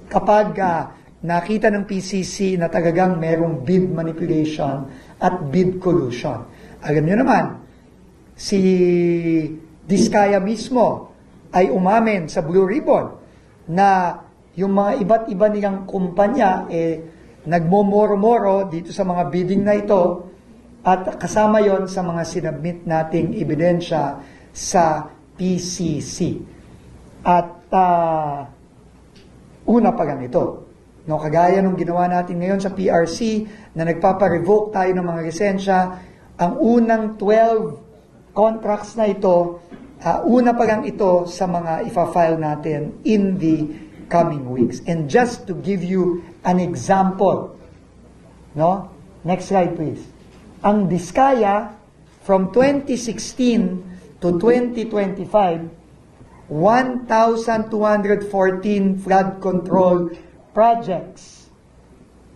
kapag nakita ng PCC na talagang merong bid manipulation at bid collusion. Alam niyo naman, si Diskaya mismo ay umamin sa Blue Ribbon na yung mga iba't iba nilang kumpanya nagmomoro-moro dito sa mga bidding na ito at kasama yon sa mga sinabmit nating ebidensya sa PCC. At una pa lang ito. No, kagaya nung ginawa natin ngayon sa PRC na nagpapa-revoke tayo ng mga lisensya, ang unang 12 contracts na ito, una pa lang ito sa mga ifa-file natin in the coming weeks. And just to give you an example, no? Next slide please. Ang Diskaya from 2016 to 2025, 1,214 flood control projects.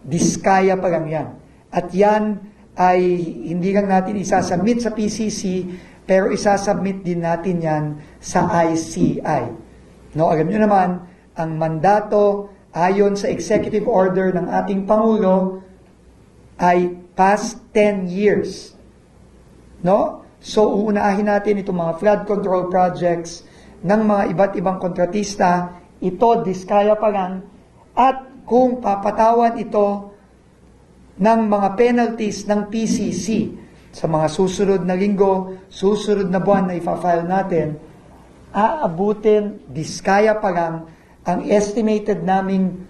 Diskaya pa lang yan. At yan ay hindi lang natin isasubmit sa PCC, pero isasubmit din natin yan sa ICI. No, alam nyo naman, ang mandato ayon sa executive order ng ating Pangulo ay past 10 years. No? So, uunahin natin itong mga flood control projects ng mga iba't ibang kontratista. Ito, Diskaya pa lang. At kung papatawan ito ng mga penalties ng PCC sa mga susunod na linggo, susunod na buwan na ipa-file natin, aabutin, Diskaya pa lang, ang estimated naming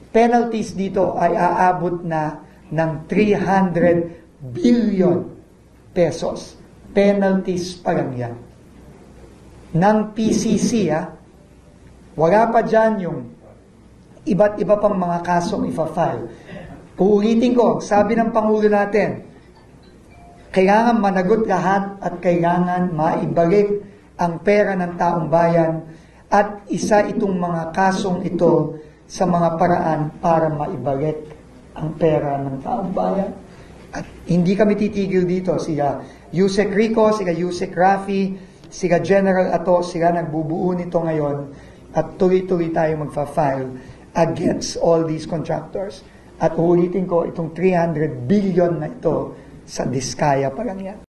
penalties dito ay aabot na ng 300 billion pesos. Penalties pa lang yan. Ng PCC, wala pa dyan yung iba't iba pang mga kasong ifa-file. Uulitin ko, sabi ng Pangulo natin, kailangan managot lahat at kailangan maibalik ang pera ng taong bayan at isa itong mga kasong ito sa mga paraan para maibalik ang pera ng taong bayan. At hindi kami titigil dito. Sila Yusek Rico, sila Yusek Rafi, sila General Ato, sila nagbubuo nito ngayon at tuloy-tuloy tayo magfa-file against all these contractors. At uulitin ko, itong 300 billion na ito sa Diskaya pa lang yan.